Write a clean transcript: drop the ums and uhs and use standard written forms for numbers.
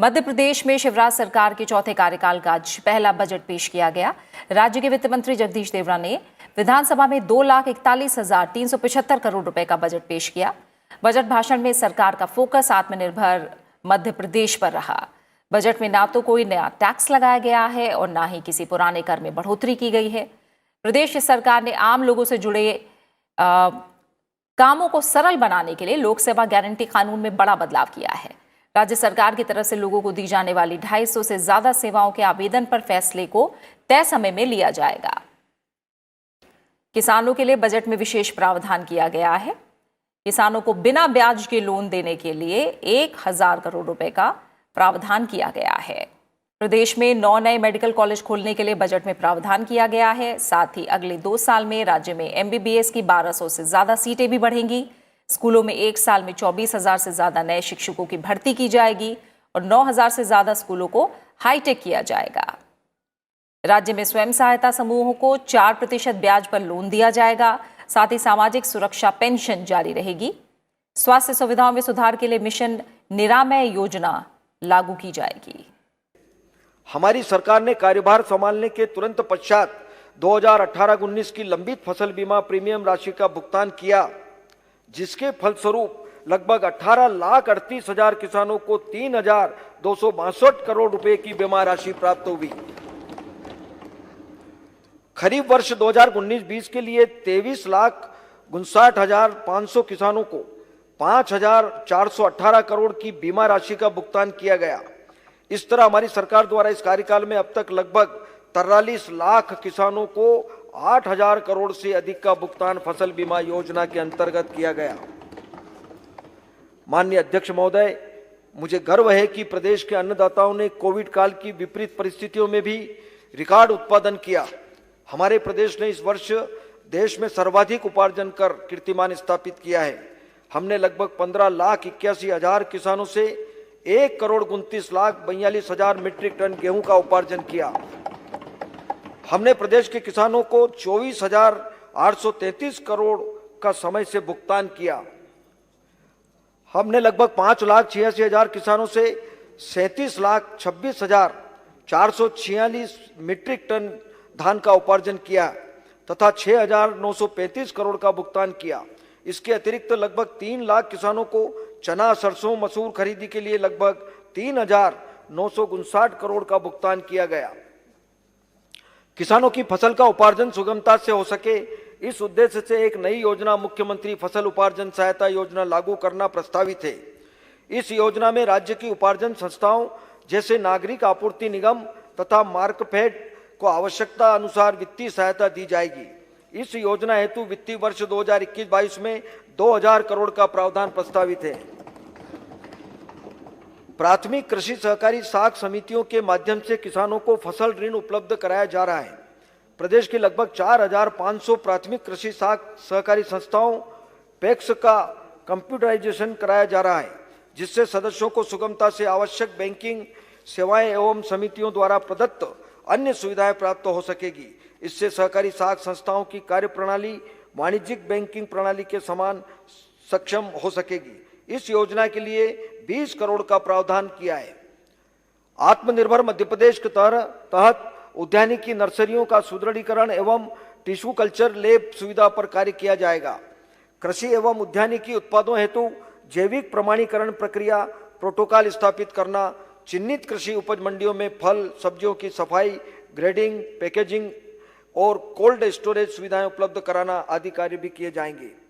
मध्य प्रदेश में शिवराज सरकार के चौथे कार्यकाल का आज पहला बजट पेश किया गया। राज्य के वित्त मंत्री जगदीश देवड़ा ने विधानसभा में 2,41,375 करोड़ रुपए का बजट पेश किया। बजट भाषण में सरकार का फोकस आत्मनिर्भर मध्य प्रदेश पर रहा। बजट में ना तो कोई नया टैक्स लगाया गया है और ना ही किसी पुराने कर में बढ़ोतरी की गई है। प्रदेश सरकार ने आम लोगों से जुड़े कामों को सरल बनाने के लिए लोक सेवा गारंटी कानून में बड़ा बदलाव किया है। राज्य सरकार की तरफ से लोगों को दी जाने वाली 250 से ज्यादा सेवाओं के आवेदन पर फैसले को तय समय में लिया जाएगा। किसानों के लिए बजट में विशेष प्रावधान किया गया है। किसानों को बिना ब्याज के लोन देने के लिए 1,000 करोड़ रुपए का प्रावधान किया गया है। प्रदेश में 9 नए मेडिकल कॉलेज खोलने के लिए बजट में प्रावधान किया गया है। साथ ही अगले 2 साल में राज्य में MBBS की 1200 से ज्यादा सीटें भी बढ़ेंगी। स्कूलों में 1 साल में 24,000 से ज्यादा नए शिक्षकों की भर्ती की जाएगी और 9,000 से ज्यादा स्कूलों को हाईटेक किया जाएगा। राज्य में स्वयं सहायता समूहों को 4% ब्याज पर लोन दिया जाएगा। साथ ही सामाजिक सुरक्षा पेंशन जारी रहेगी। स्वास्थ्य सुविधाओं में सुधार के लिए मिशन निरामय योजना लागू की जाएगी। हमारी सरकार ने कार्यभार संभालने के तुरंत पश्चात 2018-19 की लंबित फसल बीमा प्रीमियम राशि का भुगतान किया, जिसके फलस्वरूप लगभग 18,38,000 किसानों को 3,262 करोड़ रुपए की बीमा राशि प्राप्त हुई। खरीफ वर्ष 2019-20 के लिए 23,59,500 किसानों को 5,418 करोड़ की बीमा राशि का भुगतान किया गया। इस तरह हमारी सरकार द्वारा इस कार्यकाल में अब तक लगभग 43 लाख किसानों को 8,000 करोड़ से अधिक का भुगतान फसल बीमा योजना के अंतर्गत किया गया। माननीय अध्यक्ष महोदय, मुझे गर्व है कि प्रदेश के अन्नदाताओं ने कोविड काल की विपरीत परिस्थितियों में भी रिकॉर्ड उत्पादन किया। हमारे प्रदेश ने इस वर्ष देश में सर्वाधिक उपार्जन कर कीर्तिमान स्थापित किया है। हमने लगभग 15,81,000 किसानों से 1,29,42,000 मीट्रिक टन गेहूं का उपार्जन किया। हमने प्रदेश के किसानों को 24,833 करोड़ का समय से भुगतान किया। हमने लगभग 5,86,000 किसानों से 37,26,446 मीट्रिक टन धान का उपार्जन किया तथा 6,935 करोड़ का भुगतान किया। इसके अतिरिक्त लगभग 3 लाख किसानों को चना, सरसों, मसूर खरीदी के लिए लगभग 3,959 करोड़ का भुगतान किया गया। किसानों की फसल का उपार्जन सुगमता से हो सके, इस उद्देश्य से एक नई योजना मुख्यमंत्री फसल उपार्जन सहायता योजना लागू करना प्रस्तावित है। इस योजना में राज्य की उपार्जन संस्थाओं जैसे नागरिक आपूर्ति निगम तथा मार्कफेड को आवश्यकता अनुसार वित्तीय सहायता दी जाएगी। इस योजना हेतु वित्तीय वर्ष 2021-22 में 2,000 करोड़ का प्रावधान प्रस्तावित है। प्राथमिक कृषि सहकारी साख समितियों के माध्यम से किसानों को फसल ऋण उपलब्ध कराया जा रहा है। प्रदेश के लगभग 4,500 प्राथमिक कृषि साख सहकारी संस्थाओं पैक्स का कंप्यूटराइजेशन कराया जा रहा है, जिससे सदस्यों को सुगमता से आवश्यक बैंकिंग सेवाएं एवं समितियों द्वारा प्रदत्त अन्य सुविधाएं प्राप्त हो सकेगी। इससे सहकारी साख संस्थाओं की कार्यप्रणाली वाणिज्यिक बैंकिंग प्रणाली के समान सक्षम हो सकेगी। इस योजना के लिए 20 करोड़ का प्रावधान किया है। आत्मनिर्भर मध्य प्रदेश के तहत उद्यानिकी नर्सरियों का सुदृढ़ीकरण एवं टिश्यू कल्चर लैब सुविधा पर कार्य किया जाएगा। कृषि एवं उद्यानिकी उत्पादों हेतु जैविक प्रमाणीकरण प्रक्रिया प्रोटोकॉल स्थापित करना, चिन्हित कृषि उपज मंडियों में फल सब्जियों की सफाई, ग्रेडिंग, पैकेजिंग और कोल्ड स्टोरेज सुविधाएं उपलब्ध कराना आदि कार्य भी किए जाएंगे।